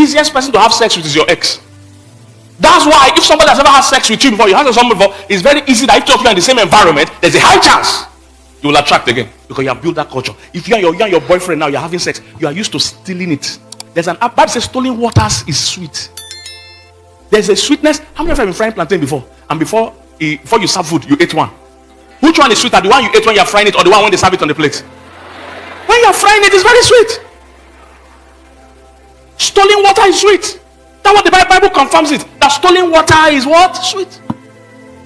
easiest person to have sex with is your ex. That's why if somebody has ever had sex with you before, you had someone before, it's very easy that if two of you are in the same environment, there's a high chance you will attract again, because you have built that culture. If you and your boyfriend now, you're having sex, you are used to stealing it. There's an app that says stolen waters is sweet. There's a sweetness. How many of you have been frying plantain before? And before you serve food, you ate one. Which one is sweeter? The one you ate when you're frying it, or the one when they serve it on the plate? When you're frying it, it's very sweet. Stolen water is sweet. That's what the Bible confirms it. That stolen water is what? Sweet.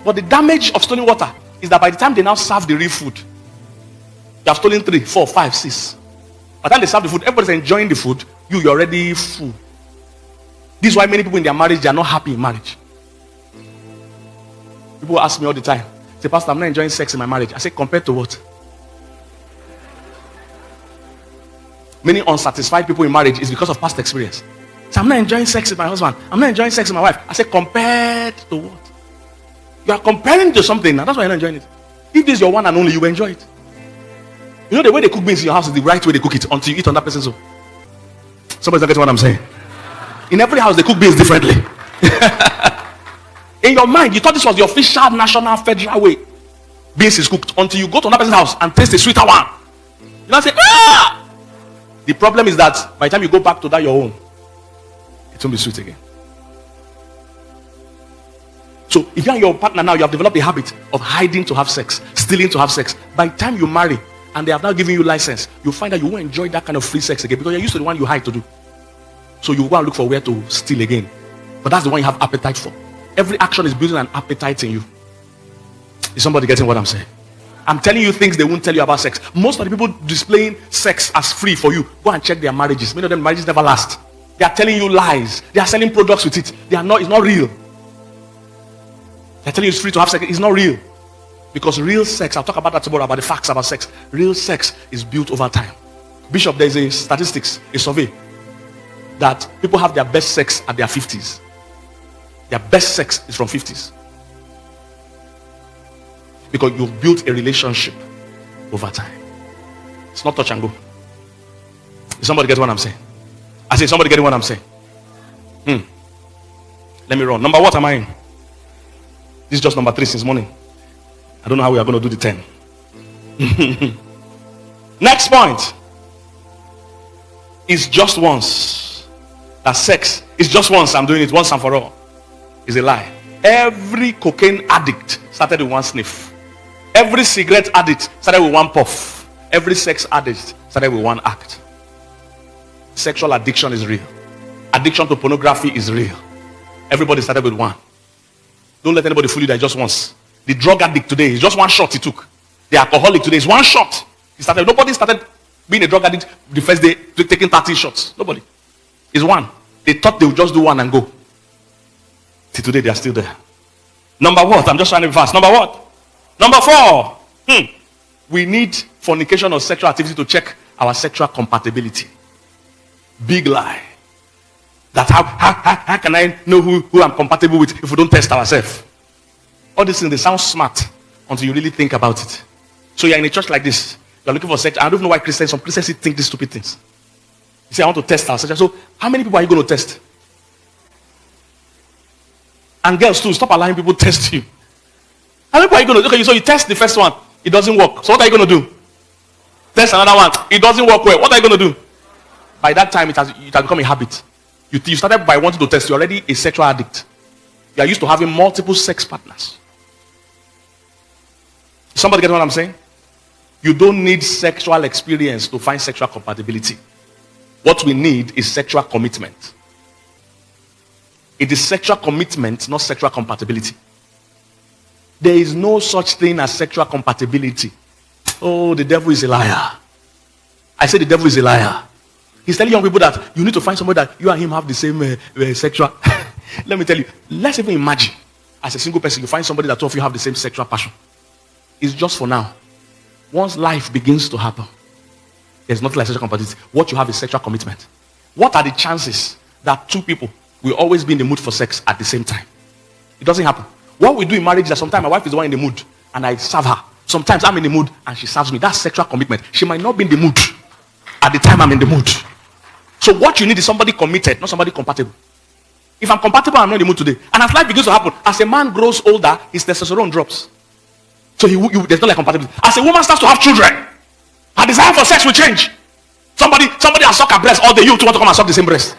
But the damage of stolen water is that by the time they now serve the real food, you have stolen 3, 4, 5, 6. By the time they serve the food, everybody's enjoying the food. You're already full. This is why many people in their marriage, they are not happy in marriage. People ask me all the time, say, Pastor, I'm not enjoying sex in my marriage. I say, compared to what? Many unsatisfied people in marriage is because of past experience. So I'm not enjoying sex with my husband. I'm not enjoying sex with my wife. I say, compared to what? You are comparing to something, and that's why you're not enjoying it. If this is your one and only, you will enjoy it. You know the way they cook beans in your house is the right way they cook it until you eat on that person's own. Somebody's not getting what I'm saying. In every house, they cook beans differently. In your mind, you thought this was the official national federal way. Beans is cooked until you go to another person's house and taste a sweeter one. You don't say, ah! The problem is that by the time you go back to that your own, it won't be sweet again. So if you and your partner now, you have developed a habit of hiding to have sex, stealing to have sex. By the time you marry and they have now given you license, you find that you won't enjoy that kind of free sex again, because you're used to the one you hide to do. So you go and look for where to steal again. But that's the one you have appetite for. Every action is building an appetite in you. Is somebody getting what I'm saying? I'm telling you things they won't tell you about sex. Most of the people displaying sex as free for you, go and check their marriages. Many of them marriages never last. They are telling you lies. They are selling products with it. It's not real. They're telling you it's free to have sex. It's not real. Because real sex, I'll talk about that tomorrow, about the facts about sex. Real sex is built over time. Bishop, there's a statistics, a survey, that people have their best sex at their 50s. Their best sex is from 50s. Because you've built a relationship over time. It's not touch and go. Is somebody get what I'm saying? I say, somebody getting what I'm saying? Let me run. Number what am I in? This is just number 3 since morning. I don't know how we are going to do the 10. Next point is just once. That sex is just once. I'm doing it once and for all. Is a lie. Every cocaine addict started with one sniff. Every cigarette addict started with one puff. Every sex addict started with one act. Sexual addiction is real. Addiction to pornography is real. Everybody started with one. Don't let anybody fool you that just once. The drug addict today is just one shot he took. The alcoholic today is one shot. Nobody started being a drug addict the first day taking 30 shots. Nobody. It's one. They thought they would just do one and go. Till today they are still there. Number what? I'm just trying to be fast. Number what? Number 4. We need fornication or sexual activity to check our sexual compatibility. Big lie. That how can I know who I'm compatible with if we don't test ourselves? All these things, they sound smart until you really think about it. So you're in a church like this. You're looking for sex. I don't know why some Christians think these stupid things. You say, I want to test ourselves. So how many people are you going to test? And girls too, stop allowing people to test you. How many people are you going to do? Okay, so you test the first one. It doesn't work. So what are you going to do? Test another one. It doesn't work well. What are you going to do? By that time, it has become a habit. You started by wanting to test. You're already a sexual addict. You are used to having multiple sex partners. Somebody get what I'm saying? You don't need sexual experience to find sexual compatibility. What we need is sexual commitment. It is sexual commitment, not sexual compatibility. There is no such thing as sexual compatibility. Oh, the devil is a liar. I say the devil is a liar. He's telling young people that you need to find somebody that you and him have the same sexual. Let me tell you, let's even imagine, as a single person, you find somebody that two of you have the same sexual passion. It's just for now. Once life begins to happen, there's nothing like sexual compatibility. What you have is sexual commitment. What are the chances that two people will always be in the mood for sex at the same time? It doesn't happen. What we do in marriage is that sometimes my wife is the one in the mood and I serve her. Sometimes I'm in the mood and she serves me. That's sexual commitment. She might not be in the mood at the time I'm in the mood. So what you need is somebody committed, not somebody compatible. If I'm compatible, I'm not in the mood today. And as life begins to happen, as a man grows older, his testosterone drops. So there's no like compatibility. As a woman starts to have children, her desire for sex will change. Somebody has sucked her breast all day. You too want to come and suck the same breast.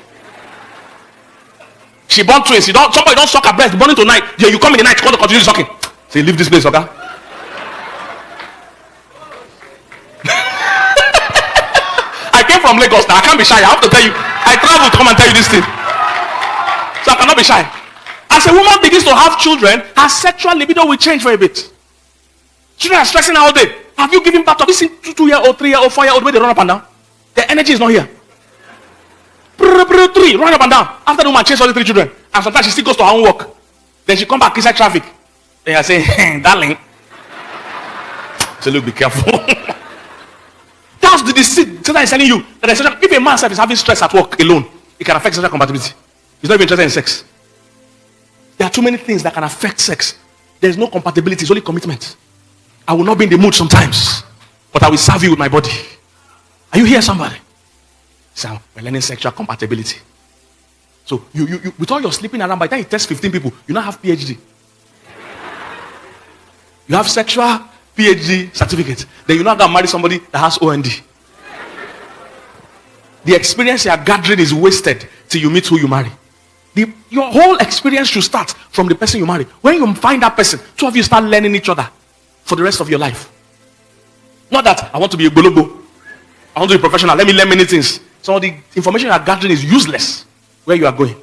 She born twins. Somebody don't suck her breast. Born tonight. Yeah, you come in the night. You want to continue sucking. Say, leave this place, okay? I came from Lagos now. I can't be shy. I have to tell you. I traveled to come and tell you this thing. So I cannot be shy. As a woman begins to have children, her sexual libido will change for a bit. Children are stressing all day. Have you given birth to this 2-year-old, 3-year-old, 4-year-old where they run up and down? The energy is not here. 3, run up and down. After the woman chased all the 3 children. And sometimes she still goes to her own work. Then she come back inside traffic. Then I say, hey, darling. So look, be careful. That's the deceit. So that is telling you that if a man is having stress at work alone, it can affect sexual compatibility. He's not even interested in sex. There are too many things that can affect sex. There is no compatibility, it's only commitment. I will not be in the mood sometimes, but I will serve you with my body. Are you here, somebody? So we're learning sexual compatibility. So you with all your sleeping around, by the time you test 15 people, you now have PhD. You have sexual PhD certificate. Then you now go marry somebody that has OND. The experience you are gathering is wasted till you meet who you marry. Your whole experience should start from the person you marry. When you find that person, 2 of you start learning each other for the rest of your life. Not that I want to be a bologo. I want to be professional. Let me learn many things. Some of the information you are gathering is useless where you are going.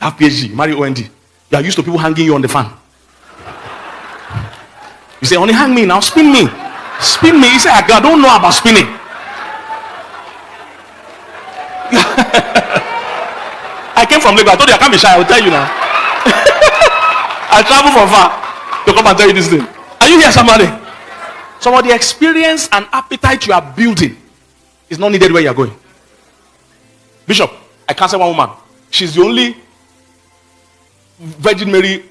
Have PhD, marry OND. You are used to people hanging you on the fan. You say, only hang me now, spin me. Spin me. You say, I don't know about spinning. I came from Lagos. I told you I can't be shy. I will tell you now. I travel from far to come and tell you this thing. Are you here, somebody? Some of the experience and appetite you are building is not needed where you are going. Bishop, I counsel one woman. She's the only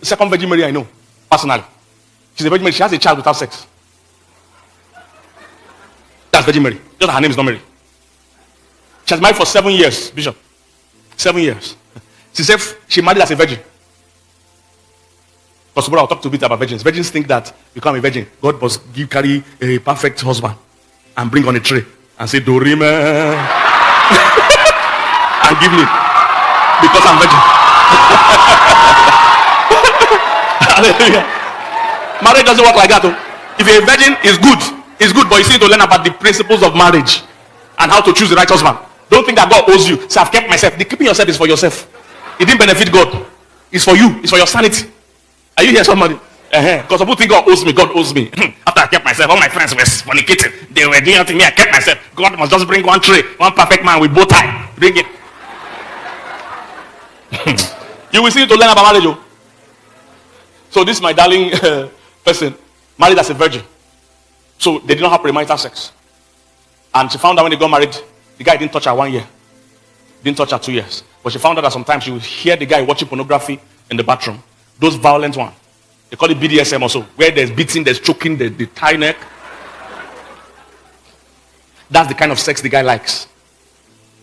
second Virgin Mary I know, personally. She's a Virgin Mary. She has a child without sex. That's Virgin Mary. Just her name is not Mary. She has married for 7 years, Bishop. 7 years. She said she married as a virgin. Because tomorrow I'll talk to you a bit about virgins. Virgins think that become a virgin, God must carry a perfect husband and bring on a tray and say, Dorime. And give me. Because I'm virgin. Hallelujah. Marriage doesn't work like that. Though. If you're a virgin, it's good, but you need to learn about the principles of marriage and how to choose the right husband. Don't think that God owes you. So I've kept myself. The keeping yourself is for yourself. It didn't benefit God. It's for you. It's for your sanity. Are you here, somebody? Because people think God owes me. God owes me. After I kept myself, all my friends were fornicating. They were doing nothing. Me, I kept myself. God must just bring one tray, one perfect man with bow tie. Bring it. You will see to learn about marriage. Oh. So this my darling person married as a virgin. So they did not have premarital sex. And she found out when they got married, the guy didn't touch her 1 year. Didn't touch her 2 years. But she found out that sometimes she would hear the guy watching pornography in the bathroom. Those violent ones. They call it BDSM also. Where there's beating, there's choking, there's the tie neck. That's the kind of sex the guy likes.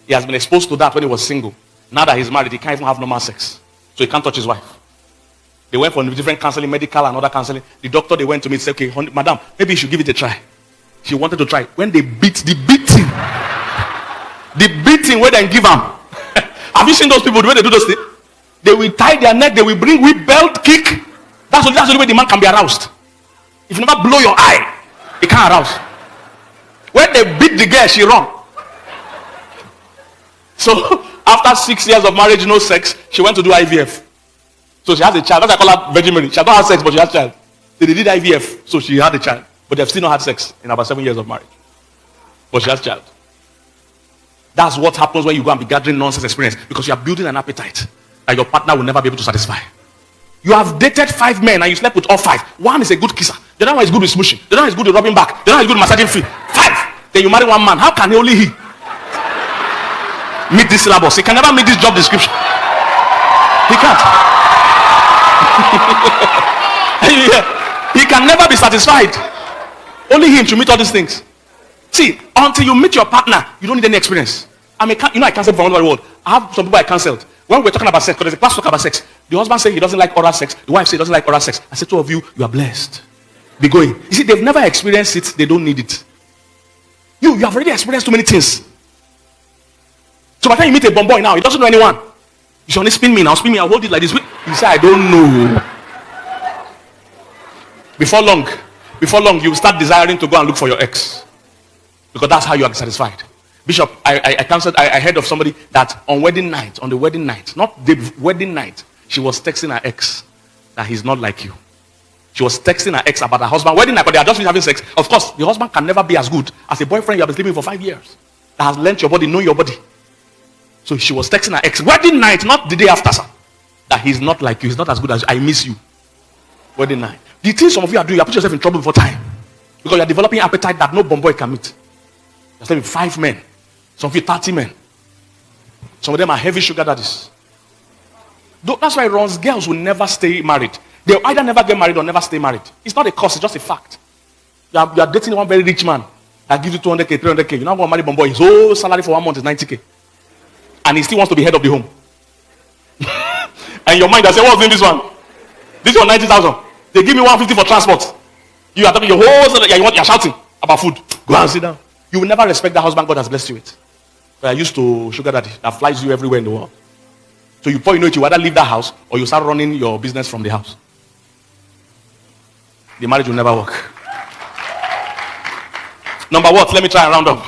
He has been exposed to that when he was single. Now that he's married, he can't even have normal sex. So he can't touch his wife. They went for different counseling, medical and other counseling. The doctor they went to me said, okay, madam, maybe you should give it a try. She wanted to try. When they beat, the beating where they give them. Have you seen those people the way they do those things? They will tie their neck, they will bring whip, belt, kick. That's the only way the man can be aroused. If you never blow your eye, he can't arouse. When they beat the girl, she run. So after 6 years of marriage, no sex, she went to do IVF. So she has a child. That's why I call her Virgin Mary. She has not had sex, but she has a child. So they did IVF, so she had a child. But they've still not had sex in about 7 years of marriage. But she has a child. That's what happens when you go and be gathering nonsense experience. Because you are building an appetite that your partner will never be able to satisfy. You have dated 5 men and you slept with all 5. One is a good kisser. The other one is good with smooshing. The other one is good with rubbing back. The other one is good with massaging feet. 5. Then you marry one man. How can only he meet this syllabus? He can never meet this job description. He can't. He can never be satisfied. Only him to meet all these things. See, until you meet your partner, you don't need any experience. I canceled from all over the world. I have some people I canceled. When we're talking about sex, because there's a class talking about sex, the husband said he doesn't like oral sex. The wife said he doesn't like oral sex. I said, two of you, you are blessed. Be going. You see, they've never experienced it. They don't need it. You have already experienced too many things. So by the time you meet a bomb boy now, he doesn't know anyone. You should only spin me now. Spin me. I'll hold it like this. You say, I don't know. Before long, you will start desiring to go and look for your ex. Because that's how you are satisfied. Bishop, I heard of somebody that on the wedding night, not the wedding night, she was texting her ex that he's not like you. She was texting her ex about her husband. Wedding night, but they are just having sex. Of course, the husband can never be as good as a boyfriend you have been sleeping for 5 years. That has learnt your body, know your body. So she was texting her ex, wedding night, not the day after, sir. That he's not like you, he's not as good as you. I miss you. Wedding night. The things some of you are doing, you are putting yourself in trouble before time. Because you are developing appetite that no bomb boy can meet. You're sleeping with 5 men. Some of you 30 men. Some of them are heavy sugar daddies. That's why Ron's girls will never stay married. They'll either never get married or never stay married. It's not a curse, it's just a fact. You are dating one very rich man that gives you 200k, 300k. You're not going to marry bomb boy. His whole salary for 1 month is 90k. And he still wants to be head of the home. And your mind that say, what's in this one? This one 90,000. They give me 150 for transport. You are talking your whole salary. You're shouting about food. Go and sit down. You will never respect the husband God has blessed you with. They are used to sugar daddy that flies you everywhere in the world. So before you know it, you either leave that house or you start running your business from the house. The marriage will never work. Number what? Let me try and round up.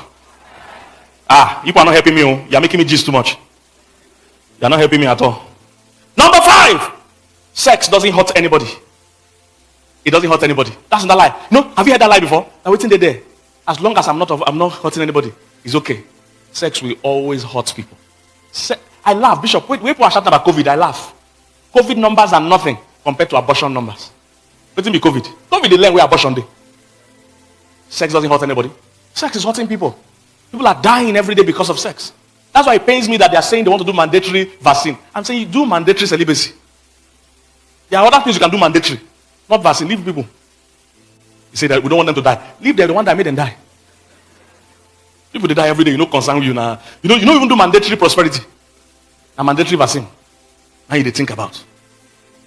You are not helping me. You are making me gist too much. You are not helping me at all. Number 5. Sex doesn't hurt anybody. It doesn't hurt anybody. That's not a lie. No, have you heard that lie before? I'm waiting there. As long as I'm not hurting anybody, it's okay. Sex will always hurt people. I laugh, Bishop. Wait, people are shouting about COVID. I laugh. COVID numbers are nothing compared to abortion numbers. Let me be COVID. COVID, they learn where abortion day. Sex doesn't hurt anybody. Sex is hurting people. People are dying every day because of sex. That's why it pains me that they are saying they want to do mandatory vaccine. I'm saying you do mandatory celibacy. There are other things you can do mandatory. Not vaccine. Leave people. You say that we don't want them to die. Leave them, the one that made them die. People they die every day, you know, concern you now. You don't even do mandatory prosperity. And mandatory vaccine. Now you think about.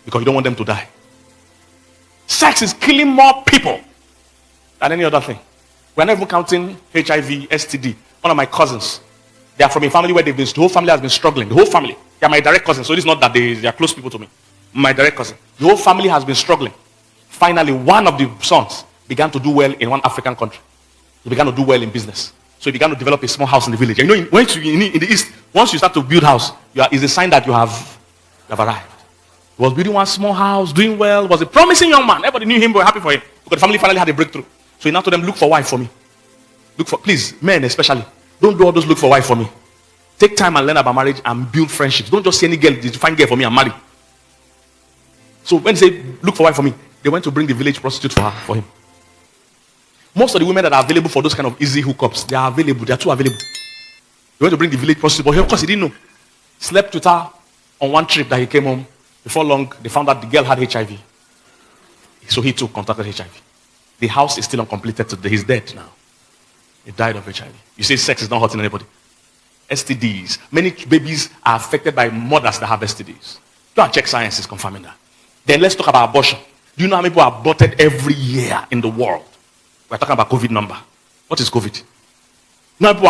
Because you don't want them to die. Sex is killing more people than any other thing. We're not even counting HIV, STD. One of my cousins, they are from a family where the whole family has been struggling. The whole family. They are my direct cousins, so it's not that they are close people to me. My direct cousin. The whole family has been struggling. Finally, one of the sons began to do well in one African country. He began to do well in business. So he began to develop a small house in the village. And you know, in the East, once you start to build house, it's a sign that you have arrived. He was building one small house, doing well, was a promising young man. Everybody knew him, we were happy for him. Because the family finally had a breakthrough. So he now told them, look for wife for me. Please, men especially, don't do all those look for wife for me. Take time and learn about marriage and build friendships. Don't just see any girl, find girl for me and marry. So when they say, look for wife for me, they went to bring the village prostitute for him. Most of the women that are available for those kind of easy hookups, they are available. They are too available. They went to bring the village prostitute, but of course he didn't know. Slept with her on one trip that he came home. Before long, they found out the girl had HIV. So he too contracted HIV. The house is still uncompleted today. He's dead now. He died of HIV. You say sex is not hurting anybody. STDs. Many babies are affected by mothers that have STDs. Go and check science is confirming that. Then let's talk about abortion. Do you know how many people are aborted every year in the world? We're talking about COVID number. What is COVID? Now people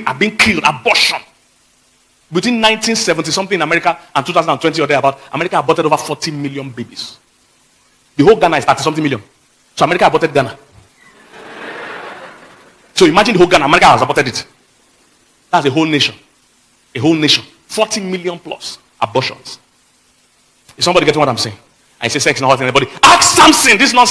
are being killed. Abortion. Between 1970 something in America and 2020 or thereabout, America aborted over 40 million babies. The whole Ghana is 30 something million. So America aborted Ghana. So imagine the whole Ghana, America has aborted it. That's a whole nation. A whole nation. 40 million plus abortions. Is somebody getting what I'm saying? I say sex is not hurting anybody. Ask Samson. This is not